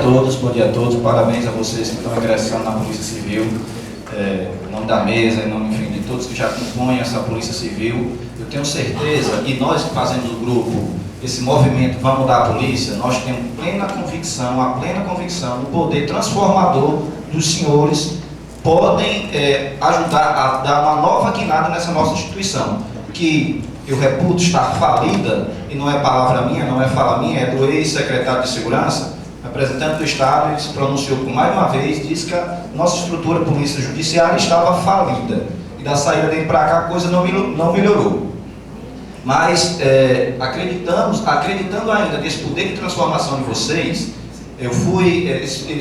a todos, parabéns a vocês que estão ingressando na Polícia Civil, em nome da mesa, em nome, enfim, de todos que já compõem essa Polícia Civil. Eu tenho certeza, e nós que fazemos o grupo, esse movimento Vamos Mudar a Polícia, nós temos a plena convicção do poder transformador dos senhores podem ajudar a dar uma nova guinada nessa nossa instituição, que eu reputo estar falida, e não é palavra minha, não é fala minha, é do ex-secretário de Segurança, representante do Estado. Ele se pronunciou por mais uma vez, disse que a nossa estrutura polícia judiciária estava falida, e da saída dele para cá a coisa não melhorou. Mas acreditando ainda nesse poder de transformação de vocês, eu fui,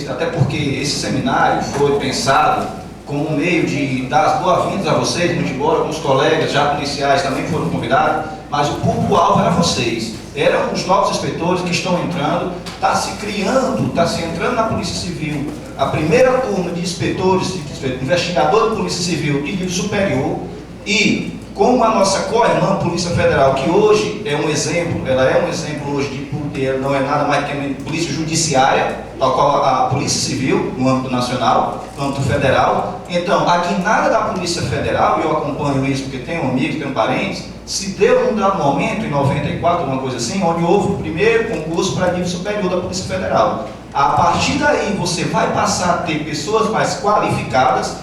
até porque esse seminário foi pensado como um meio de dar as boas-vindas a vocês, muito embora alguns colegas já policiais também foram convidados, mas o público-alvo era vocês, eram os novos inspetores que estão entrando, está se entrando na Polícia Civil, a primeira turma de inspetores, investigador de Polícia Civil de nível superior, e como a nossa co-irmã Polícia Federal, que hoje é um exemplo, ela é um exemplo hoje de poder, não é nada mais que a Polícia Judiciária, tal qual a Polícia Civil, no âmbito nacional, no âmbito federal. Então, a guinada da Polícia Federal, e eu acompanho isso porque tenho amigos, tenho parentes, se deu num dado momento, em 94, uma coisa assim, onde houve o primeiro concurso para nível superior da Polícia Federal. A partir daí, você vai passar a ter pessoas mais qualificadas,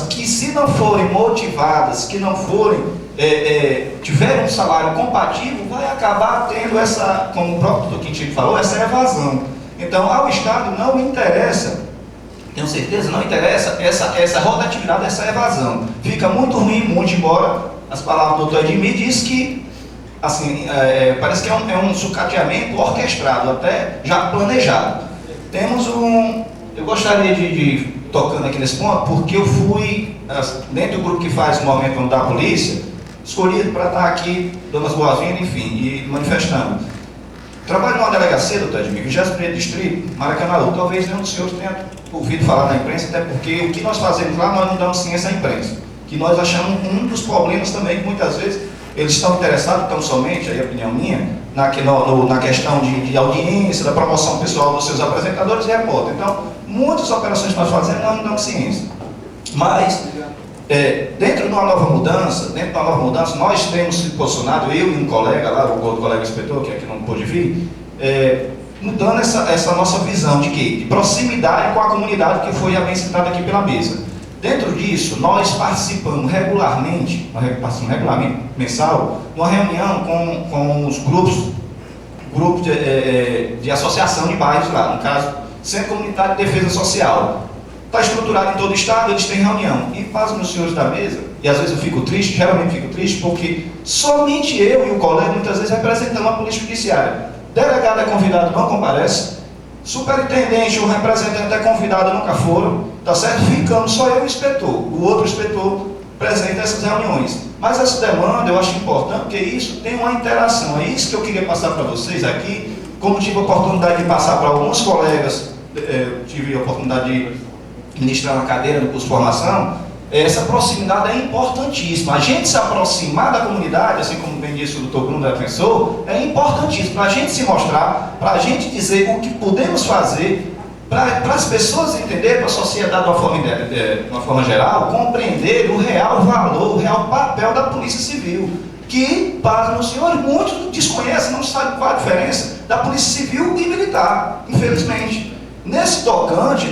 que se não forem motivadas, que não forem tiverem um salário compatível, vai acabar tendo essa, como o próprio doutor Quintino falou, essa evasão. Então, ao Estado não interessa, tenho certeza, não interessa essa rotatividade, essa evasão. Fica muito ruim, muito embora as palavras do doutor Edmir diz que, assim, parece que é um sucateamento orquestrado, até já planejado. Temos eu gostaria de tocando aqui nesse ponto, porque eu fui, dentro do grupo que faz o movimento da polícia, escolhido para estar aqui, dando as boas-vindas, enfim, e manifestando. Trabalho numa delegacia, doutor Edmir, 21º Distrito, Maracanã. Talvez nenhum dos senhores tenha ouvido falar na imprensa, até porque o que nós fazemos lá, nós não damos ciência à imprensa. Que nós achamos um dos problemas também, que muitas vezes eles estão interessados, tão somente, aí a opinião minha, na questão de audiência, da promoção pessoal dos seus apresentadores e repórter. Então, muitas operações que nós fazemos, nós não damos ciência. Mas, dentro de uma nova mudança, nós temos se posicionado, eu e um colega lá, o outro colega inspetor, que aqui não pôde vir, mudando essa nossa visão de quê? De proximidade com a comunidade, que foi bem citada aqui pela mesa. Dentro disso, nós participamos regularmente, mensal, numa reunião com os grupos de associação de bairros lá, no caso, Centro Comunitário de Defesa Social. Está estruturado em todo o estado, eles têm reunião. E pasmem os senhores da mesa, e às vezes eu fico triste, geralmente fico triste, porque somente eu e o colega, muitas vezes, representamos a Polícia Judiciária. Delegado é convidado, não comparece. Superintendente ou representante é convidado, nunca foram. Tá certo? Ficamos só eu e o inspetor. O outro inspetor presente nessas reuniões. Mas essa demanda eu acho importante, porque isso tem uma interação. É isso que eu queria passar para vocês aqui. Como tive a oportunidade de passar para alguns colegas, tive a oportunidade de ministrar uma cadeira no curso de formação, essa proximidade é importantíssima. A gente se aproximar da comunidade, assim como bem disse o doutor Bruno Defensor, é importantíssimo para a gente se mostrar, para a gente dizer o que podemos fazer, para as pessoas entenderem, para a sociedade de uma forma geral, compreender o real valor, o real papel da Polícia Civil, que, para os senhores, muitos desconhecem, não sabem qual a diferença da Polícia Civil e Militar, infelizmente. Nesse tocante,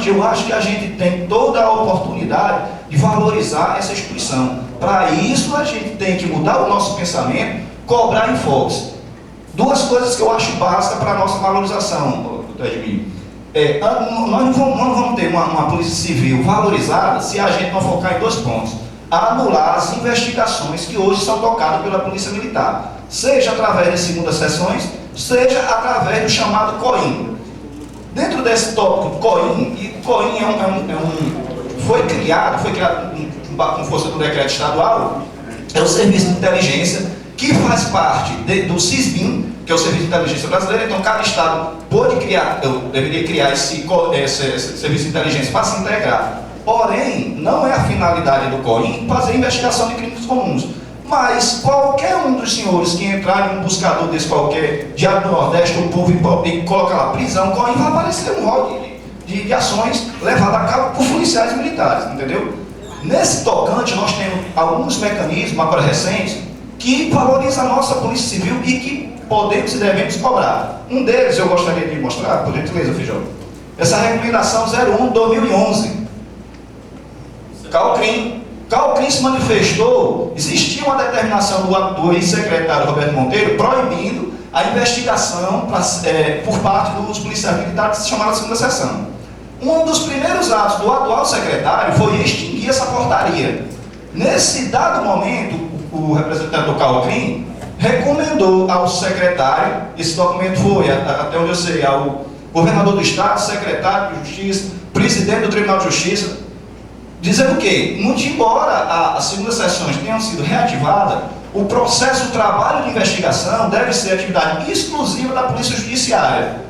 eu acho que a gente tem toda a oportunidade de valorizar essa instituição. Para isso, a gente tem que mudar o nosso pensamento, cobrar enfoques. Duas coisas que eu acho básicas para a nossa valorização, doutor Edmir. Nós não vamos ter uma Polícia Civil valorizada se a gente não focar em dois pontos. Anular as investigações que hoje são tocadas pela Polícia Militar. Seja através das segundas sessões, seja através do chamado COIN. Dentro desse tópico COIN, e COIN foi criado com força do decreto estadual, é o Serviço de Inteligência, que faz parte do SISBIM, que é o Serviço de Inteligência Brasileiro. Então, cada estado deveria criar esse Serviço de Inteligência para se integrar. Porém, não é a finalidade do COIN fazer investigação de crimes comuns. Mas qualquer um dos senhores que entrar em um buscador desse qualquer, Diário do Nordeste, o Povo e colocar lá prisão, vai aparecer um rol de ações levadas a cabo por policiais militares, entendeu? Nesse tocante, nós temos alguns mecanismos, agora recentes, que valorizam a nossa Polícia Civil e que podemos e devemos cobrar. Um deles eu gostaria de mostrar, por gentileza, Feijão. Essa recomendação 01/2011. CalCrim se manifestou, existia uma determinação do ex-secretário Roberto Monteiro proibindo a investigação por parte dos policiais militares, que se chamava segunda seção. Um dos primeiros atos do atual secretário foi extinguir essa portaria. Nesse dado momento, o representante do CalCrim recomendou ao secretário, esse documento foi, até onde eu sei, ao governador do estado, secretário de Justiça, presidente do Tribunal de Justiça, dizendo que, muito embora as segundas sessões tenham sido reativadas, o processo, o trabalho de investigação deve ser atividade exclusiva da Polícia Judiciária.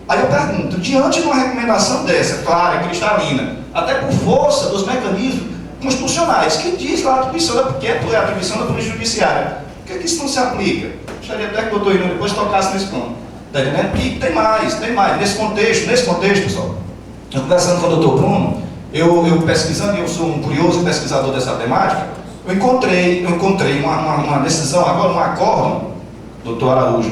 Aí eu pergunto, diante de uma recomendação dessa, clara, cristalina, até por força dos mecanismos constitucionais, que diz lá a atribuição da Polícia Judiciária, por que isso não se aplica? Gostaria até que o doutor Irã depois tocasse nesse ponto. Está entendendo? E tem mais. Nesse contexto, pessoal, eu conversando com o doutor Bruno, eu pesquisando, eu sou um curioso pesquisador dessa temática, eu encontrei uma decisão, agora um acordo, doutor Araújo,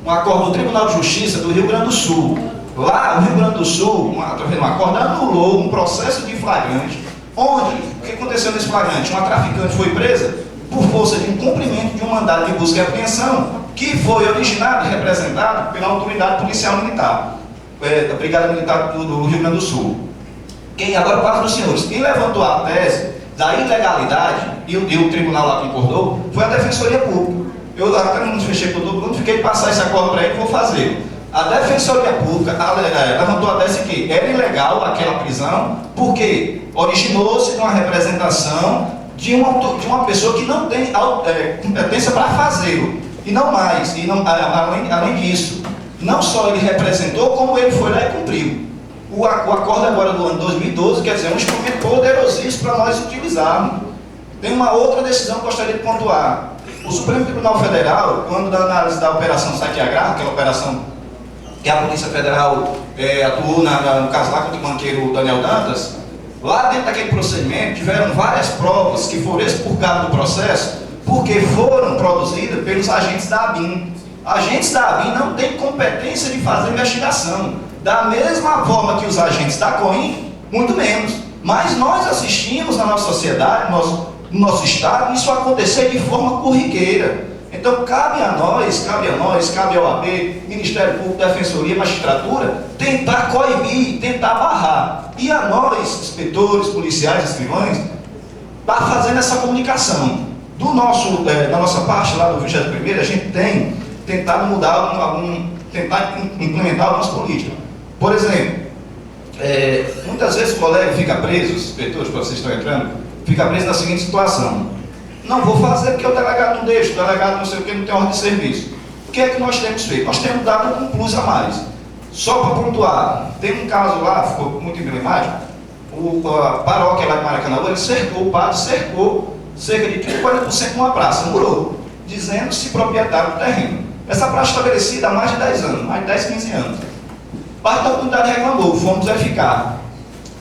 um acordo do Tribunal de Justiça do Rio Grande do Sul. Lá, o Rio Grande do Sul, através de um acordo, anulou um processo de flagrante, onde, o que aconteceu nesse flagrante? Uma traficante foi presa por força de um cumprimento de um mandado de busca e apreensão, que foi originado e representado pela autoridade policial militar, da Brigada Militar do Rio Grande do Sul. Agora passo para os senhores, quem levantou a tese da ilegalidade, e o tribunal lá concordou, foi a Defensoria Pública. Eu até não fechei com todo mundo, fiquei de passar esse acordo para ele, vou fazer. A Defensoria Pública levantou a tese que era ilegal aquela prisão, porque originou-se de uma representação de uma pessoa que não tem competência para fazê-lo. E não mais, além disso, não só ele representou, como ele foi lá e cumpriu. O acordo agora do ano 2012, quer dizer, é um instrumento poderosíssimo para nós utilizarmos. Tem uma outra decisão que eu gostaria de pontuar. O Supremo Tribunal Federal, quando da análise da Operação Satyagraha, aquela operação que a Polícia Federal atuou no caso lá contra o banqueiro Daniel Dantas, lá dentro daquele procedimento tiveram várias provas que foram expurgadas do processo, porque foram produzidas pelos agentes da ABIN. Agentes da ABIN não têm competência de fazer investigação. Da mesma forma que os agentes da COIN, muito menos. Mas nós assistimos na nossa sociedade, no nosso estado, isso acontecer de forma corriqueira. Então cabe a nós, cabe ao AB, Ministério Público, Defensoria, Magistratura, tentar coibir, tentar barrar. E a nós, inspetores, policiais, escrivães, está fazendo essa comunicação. Da nossa parte lá do 21º, a gente tem tentado mudar tentar implementar algumas políticas. Por exemplo, muitas vezes o colega fica preso, os inspetores, para vocês estão entrando, fica preso na seguinte situação: não vou fazer porque o delegado não deixa, o delegado não sei o que, não tem ordem de serviço. O que é que nós temos feito? Nós temos dado um plus a mais. Só para pontuar, tem um caso lá, ficou muito emblemático, a paróquia lá de Maracanã, o padre cercou cerca de 30% a 40% de uma praça, murou, dizendo-se proprietário do terreno. Essa praça estabelecida há mais de 10 anos, mais de 10, 15 anos. Parte da comunidade reclamou, fomos verificar.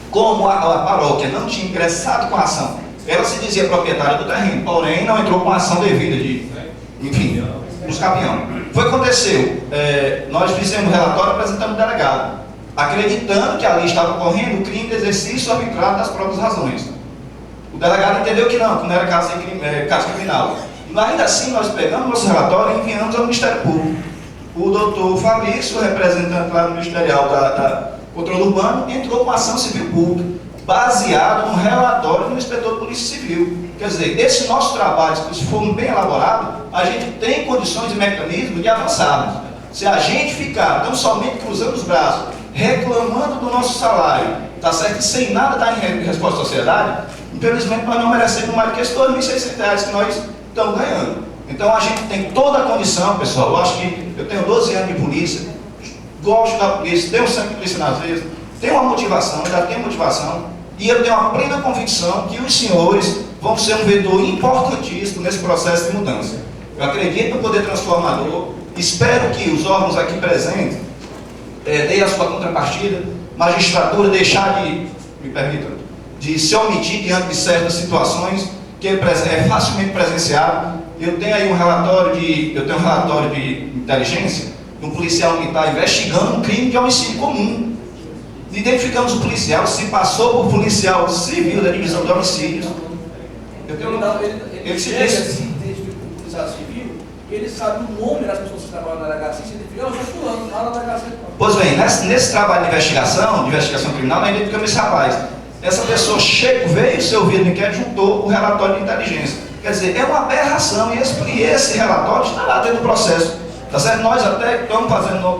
Como a paróquia não tinha ingressado com a ação, ela se dizia proprietária do terreno, porém não entrou com a ação devida enfim, nos caminhão. O que aconteceu? Nós fizemos um relatório apresentando o delegado, acreditando que ali estava ocorrendo o crime de exercício arbitrário das próprias razões. O delegado entendeu que não era caso criminal. Ainda assim, nós pegamos nosso relatório e enviamos ao Ministério Público. O doutor Fabrício, representante lá no Ministerial da Controle Urbano, entrou com ação civil pública, baseado no relatório do inspetor de Polícia Civil. Quer dizer, esse nosso trabalho, se for bem elaborado, a gente tem condições e mecanismos de avançarmos. Se a gente ficar tão somente cruzando os braços, reclamando do nosso salário, tá certo? E sem nada dar em resposta à sociedade, infelizmente nós não merecemos mais do que esses R$ 2.600 que nós estamos ganhando. Então a gente tem toda a condição, pessoal. Eu acho que eu tenho 12 anos de polícia, gosto da polícia, tenho sangue de polícia nas vezes, tenho uma motivação, já tenho motivação, e eu tenho uma plena convicção que os senhores vão ser um vetor importantíssimo nesse processo de mudança. Eu acredito no poder transformador, espero que os órgãos aqui presentes deem a sua contrapartida, magistratura deixar de, me permitam, de se omitir diante de certas situações que é facilmente presenciado. Eu tenho aí um relatório de inteligência de um policial militar investigando um crime de homicídio comum. Identificamos o policial, se passou por policial civil da divisão de homicídios. Ele se identifica com o policial civil, ele sabe o nome das pessoas que trabalham na delegacia, se identifica, eu sou fulano, lá na delegacia. Pois bem, nesse trabalho de investigação criminal, nós identificamos esse rapaz. Essa pessoa veio ser ouvida no inquérito, juntou o relatório de inteligência. Quer dizer, é uma aberração, e esse relatório está lá dentro do processo. Tá certo? Nós até estamos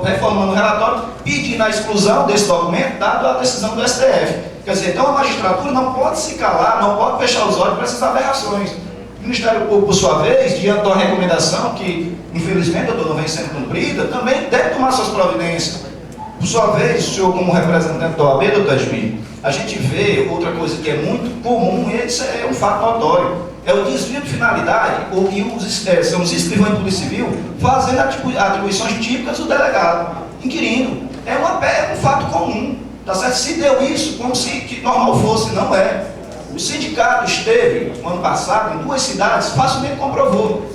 reformando o relatório, pedindo a exclusão desse documento, dado a decisão do STF. Quer dizer, então a magistratura não pode se calar, não pode fechar os olhos para essas aberrações. O Ministério Público, por sua vez, diante da recomendação que, infelizmente, doutor, não vem sendo cumprida, também deve tomar suas providências. Por sua vez, o senhor, como representante da OAB, doutor Edmir, a gente vê outra coisa que é muito comum, e isso é um fato notório, é o desvio de finalidade, são os escrivães de Polícia Civil fazendo atribuições típicas do delegado, inquirindo. É um fato comum, tá certo? Se deu isso, como se que normal fosse, não é. O sindicato esteve, no ano passado, em 2 cidades, facilmente comprovou.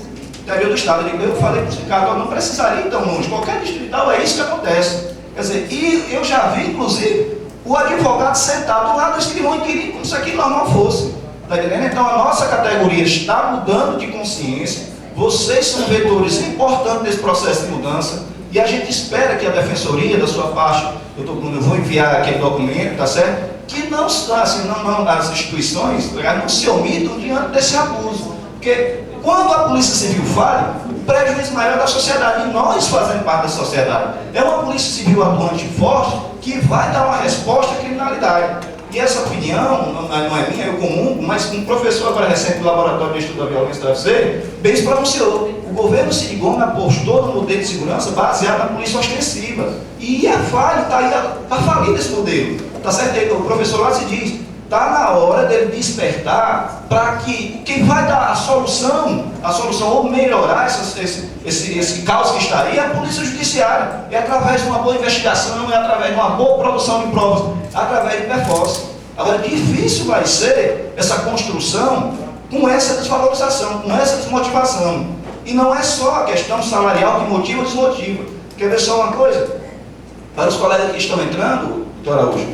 Interior do Estado, eu falei para o sindicato, eu não precisaria ir tão longe, qualquer distrital é isso que acontece. Quer dizer, e eu já vi, inclusive, o advogado sentado lá do escrivão inquirindo como se aquilo normal fosse. Está entendendo? Então a nossa categoria está mudando de consciência, vocês são vetores importantes desse processo de mudança, e a gente espera que a defensoria, da sua parte, eu vou enviar aquele documento, tá certo? Que não, assim, as instituições não se omitam diante desse abuso. Porque quando a Polícia Civil falha, o prejuízo maior é da sociedade, e nós fazemos parte da sociedade. É uma Polícia Civil atuante forte que vai dar uma resposta à criminalidade. E essa opinião, não é minha, eu comungo, mas um professor agora recente do Laboratório de Estudo da Violência da UFC, bem se pronunciou. O governo Cid Gomes apostou no modelo de segurança baseado na polícia ostensiva. E é falho, está falido esse modelo. Tá certo? O professor lá se diz, está na hora dele despertar para que quem vai dar a solução ou melhorar esse caos que está aí é a polícia judiciária. É através de uma boa investigação, é através de uma boa produção de provas, através de perforce. Agora, difícil vai ser essa construção com essa desvalorização, com essa desmotivação. E não é só a questão salarial que motiva ou desmotiva. Quer ver só uma coisa? Para os colegas que estão entrando, doutor Araújo,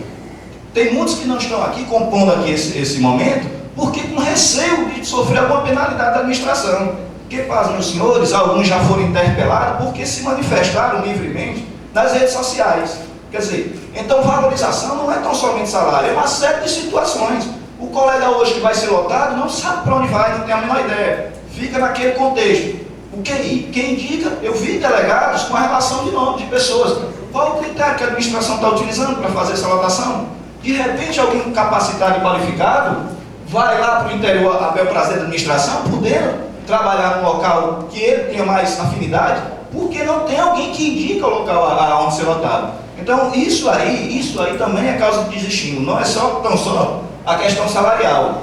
tem muitos que não estão aqui compondo aqui esse momento, porque com receio de sofrer alguma penalidade da administração. Que fazem os senhores? Alguns já foram interpelados porque se manifestaram livremente nas redes sociais. Quer dizer, então valorização não é tão somente salário, é uma série de situações. O colega hoje que vai ser lotado não sabe para onde vai, não tem a menor ideia. Fica naquele contexto. O QI, quem indica, eu vi delegados com a relação de nome de pessoas. Qual o critério que a administração está utilizando para fazer essa lotação? De repente, alguém capacitado e qualificado vai lá para o interior a bel prazer da administração, podendo trabalhar num local que ele tenha mais afinidade, porque não tem alguém que indica o local aonde ser lotado. Então, isso aí também é causa de desestímulo, não é só a questão salarial.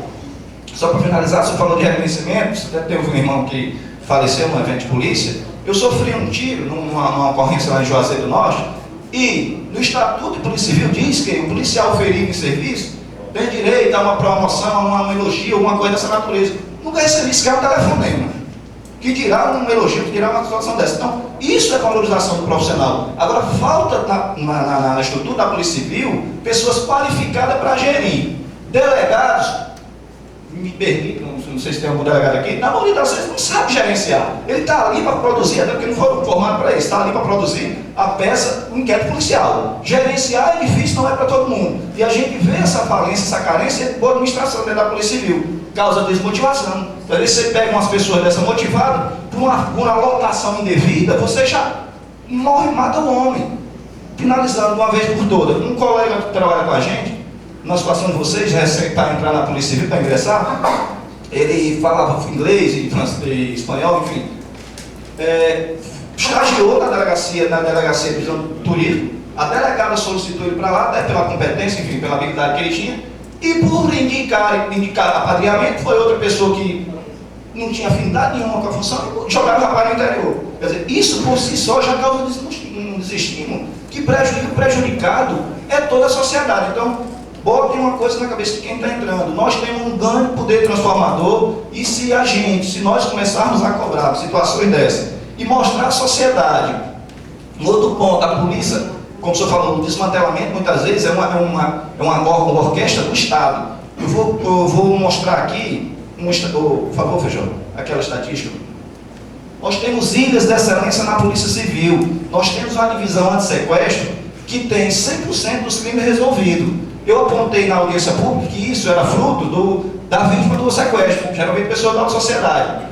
Só para finalizar, você falou de reconhecimento, você teve um irmão que faleceu num evento de polícia. Eu sofri um tiro numa ocorrência lá em Juazeiro do Norte, e no Estatuto de Polícia Civil diz que o policial ferido em serviço tem direito a uma promoção, a um elogio, alguma coisa dessa natureza. Nunca recebi sequer um telefonema que dirá um elogio, que dirá uma situação dessa. Então, isso é valorização do profissional. Agora, falta na estrutura da Polícia Civil pessoas qualificadas para gerir. Delegados, me permitam, não sei se tem algum delegado aqui, na maioria das vezes não sabe gerenciar. Ele está ali para produzir, até porque não foram formados para isso, está ali para produzir a peça, o inquérito policial. Gerenciar é difícil, não é para todo mundo. E a gente vê essa falência, essa carência de boa administração dentro da Polícia Civil. Causa desmotivação. Então, você pega umas pessoas dessa motivadas, por uma lotação indevida, você já morre e mata o homem. Finalizando de uma vez por todas, um colega que trabalha com a gente, nós passamos vocês, para entrar na Polícia Civil, para ingressar, ele falava inglês e espanhol, enfim. Estagiou na delegacia de turismo, a delegada solicitou ele para lá, até pela competência, enfim, pela habilidade que ele tinha, E por indicar apadrinhamento, foi outra pessoa que não tinha afinidade nenhuma com a função e jogaram o rapaz no interior. Quer dizer, isso por si só já causa um desestímulo que o prejudicado é toda a sociedade. Então, botem uma coisa na cabeça de quem está entrando. Nós temos um grande poder transformador e se nós começarmos a cobrar situações dessas e mostrar à sociedade, no outro ponto, a polícia, como o senhor falou, o desmantelamento muitas vezes é uma orquestra do Estado. Eu vou mostrar aqui, por favor, Feijão, aquela estatística. Nós temos ilhas de excelência na Polícia Civil. Nós temos uma divisão anti-sequestro que tem 100% dos crimes resolvidos. Eu apontei na audiência pública que isso era fruto da vítima do sequestro, geralmente pessoa da alta sociedade.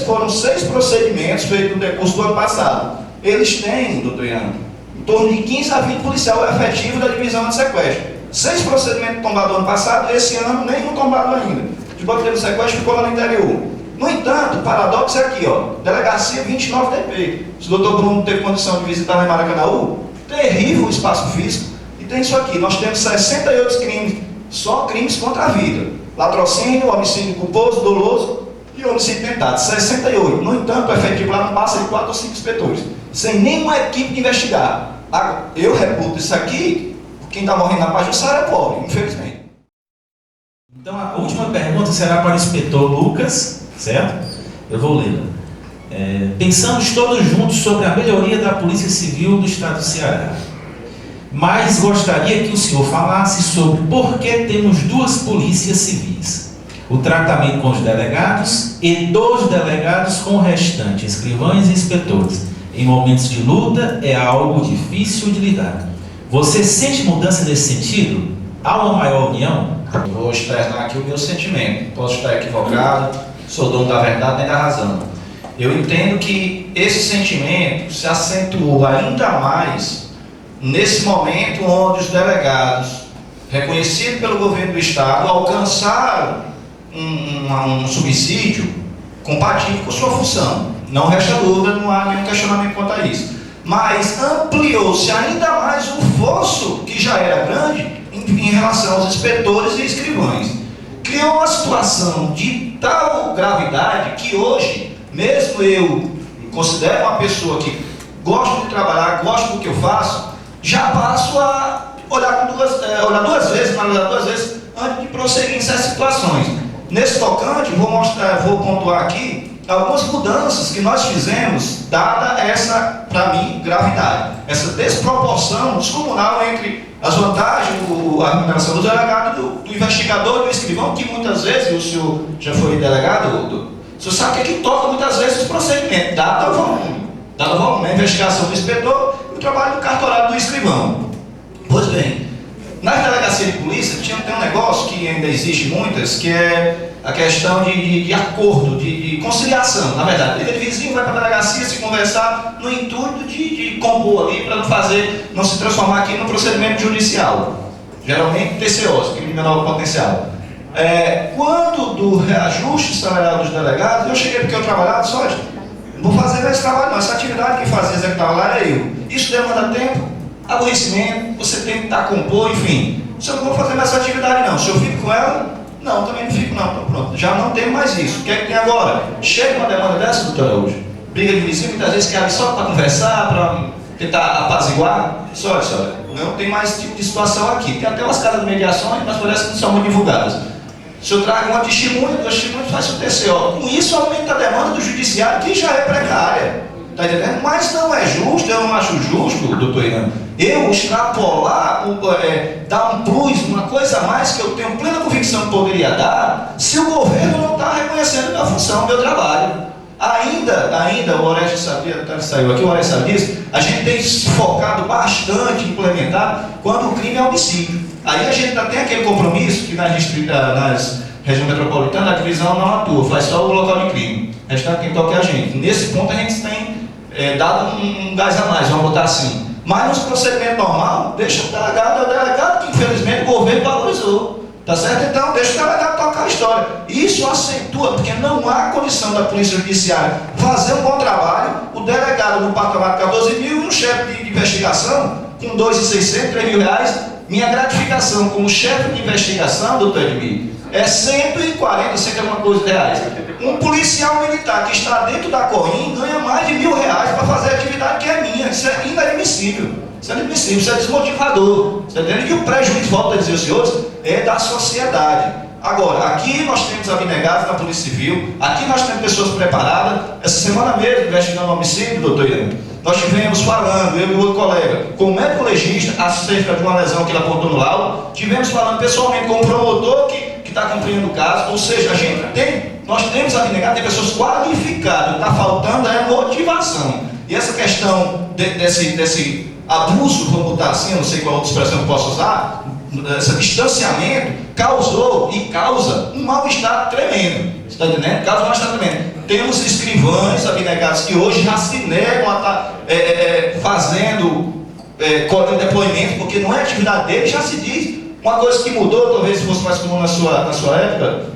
Foram 6 procedimentos feitos no decurso do ano passado. Eles têm, doutor Ian, em torno de 15 a 20 policial efetivo da divisão de sequestro. 6 procedimentos tombados no ano passado, esse ano nenhum tombado ainda. De boa que sequestro ficou lá no interior. No entanto, o paradoxo é aqui, ó, delegacia 29DP. Se o doutor Bruno teve condição de visitar lá em Maracanaú, terrível o espaço físico, e tem isso aqui, nós temos 68 crimes, só crimes contra a vida. Latrocínio, homicídio culposo, doloso e homicídio tentado, 68. No entanto, o efetivo lá não passa de 4 ou 5 inspetores, sem nenhuma equipe de investigar. Eu reputo isso aqui, quem está morrendo na Pajuçara é pobre, infelizmente. Então a última pergunta será para o inspetor Lucas, certo? Eu vou lê-la. Pensamos todos juntos sobre a melhoria da Polícia Civil do Estado do Ceará. Mas gostaria que o senhor falasse sobre por que temos 2 polícias civis. O tratamento com os delegados e dos delegados com o restante, escrivães e inspetores. Em momentos de luta é algo difícil de lidar. Você sente mudança nesse sentido? Há uma maior união? Eu vou externar aqui o meu sentimento. Posso estar equivocado, sou dono da verdade nem da razão. Eu entendo que esse sentimento se acentuou ainda mais nesse momento onde os delegados, reconhecidos pelo governo do Estado, alcançaram um subsídio compatível com sua função. Não resta dúvida, não há nenhum questionamento quanto a isso. Mas ampliou-se ainda mais o fosso, que já era grande, em relação aos inspetores e escrivães. Criou uma situação de tal gravidade que hoje, mesmo eu considero uma pessoa que gosto de trabalhar, gosto do que eu faço, já passo a olhar duas vezes antes de prosseguir em certas situações. Nesse tocante, vou pontuar aqui algumas mudanças que nós fizemos, dada essa, para mim, gravidade, essa desproporção descomunal entre as vantagens, a remuneração do delegado, do investigador e do escrivão, que muitas vezes, o senhor já foi delegado, o senhor sabe que toca muitas vezes os procedimentos, dado o volume, a investigação do inspetor e o trabalho do cartorário do escrivão. Pois bem, nas delegacias de polícia tem um negócio que ainda existe muitas, que é a questão de acordo, de conciliação. Na verdade, ele vizinho vai para a delegacia se conversar no intuito de compor ali, para não se transformar aqui no procedimento judicial. Geralmente TCOs, crime de menor potencial. Quando do reajuste salarial dos delegados, eu cheguei porque eu trabalhava, só não vou fazer esse trabalho não, essa atividade que fazia executar lá era eu. Isso demanda tempo, aborrecimento, você tem que estar compor, enfim. Se eu não vou fazer mais essa atividade não, se eu fico com ela, não, também não fico não, então pronto, já não tem mais isso. O que é que tem agora? Chega uma demanda dessa, doutor Araújo, briga de vizinho, muitas vezes querem só para conversar, para tentar apaziguar. Olha, não tem mais esse tipo de situação aqui. Tem até umas casas de mediações, mas parece que não são muito divulgadas. Se eu trago uma testemunha, 2 testemunhos, faz o TCO. Com isso aumenta a demanda do judiciário, que já é precária. Está entendendo? Mas não é justo, eu não acho justo, doutor Ian, eu extrapolar, dar um plus, uma coisa a mais que eu tenho plena convicção que poderia dar, se o governo não está reconhecendo a minha função, o meu trabalho. Ainda, o Orestes sabia, saiu aqui, o Orestes sabe disso, a gente tem focado bastante, implementado, quando o crime é homicídio. Aí a gente tem aquele compromisso que nas regiões metropolitanas a divisão não atua, faz só o local de crime. O restante quem toca é a gente. Nesse ponto a gente tem dado um gás a mais, vamos botar assim. Mas nos procedimentos normais, deixa o delegado, é o delegado que infelizmente o governo valorizou. Tá certo? Então deixa o delegado tocar a história. Isso acentua, porque não há condição da Polícia Judiciária fazer um bom trabalho, o delegado no patamar de 14 mil e um chefe de investigação com 2.600, 3.000 reais, Minha gratificação como chefe de investigação, doutor Edmir, é 140, sei que é uma coisa reais. Um policial militar que está dentro da Corim ganha mais de R$1.000 para fazer a atividade que é minha. Isso é inadmissível. Isso é inadmissível, isso é desmotivador. Você está entendendo? E o prejuízo, volto a dizer aos senhores, é da sociedade. Agora, aqui nós temos abnegados na Polícia Civil, aqui nós temos pessoas preparadas. Essa semana mesmo, investigando homicídio, doutor Irene, nós tivemos falando, eu e o outro colega, com o médico legista, acerca de uma lesão que ele apontou no laudo, tivemos falando pessoalmente com o promotor que está cumprindo o caso, ou seja, nós temos abnegado, tem pessoas qualificadas, está faltando é motivação. E essa questão desse abuso, vamos botar assim, eu não sei qual outra expressão que eu posso usar, esse distanciamento causou e causa um mal-estar tremendo. Você está entendendo? Causa um mal-estar tremendo. Temos escrivães abnegados que hoje já se negam a estar fazendo depoimento, porque não é atividade dele, já se diz. Uma coisa que mudou, talvez fosse mais comum na sua época,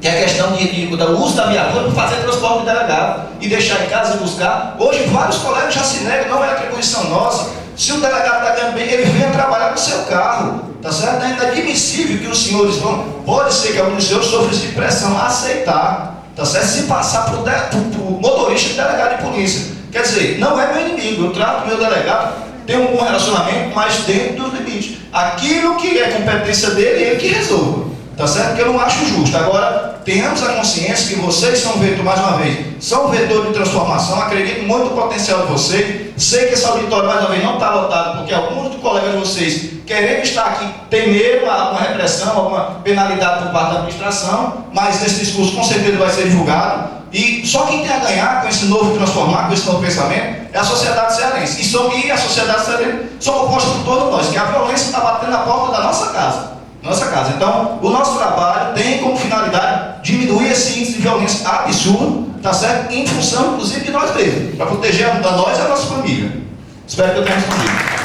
que é a questão do uso da viatura para fazer transporte de delegado e deixar em casa e buscar. Hoje vários colegas já se negam, não é atribuição nossa. Se o delegado está ganhando bem, ele venha trabalhar no seu carro, tá certo? É inadmissível que os senhores vão, pode ser que alguns dos senhores sofram de pressão a aceitar, tá certo? Se passar para o motorista de delegado de polícia. Quer dizer, não é meu inimigo, eu trato o meu delegado, tenho um bom relacionamento, mas dentro dos limites. Aquilo que é competência dele, ele que resolva. Tá certo? Que eu não acho justo. Agora, tenhamos a consciência que vocês são vetor, mais uma vez, são vetor de transformação, acredito muito no potencial de vocês. Sei que esse auditório, mais uma vez, não está lotado, porque alguns dos colegas de vocês, querendo estar aqui, temeram uma repressão, alguma penalidade por parte da administração, mas esse discurso com certeza vai ser divulgado. E só quem tem a ganhar com esse novo transformar, com esse novo pensamento, é a sociedade cearense. E a sociedade cearense são compostas por todos nós, que a violência está batendo na porta da nossa casa. Então, o nosso trabalho tem como finalidade diminuir esse índice de violência absurdo, tá certo? Em função, inclusive, de nós mesmos, para proteger a nós e a nossa família. Espero que eu tenha respondido.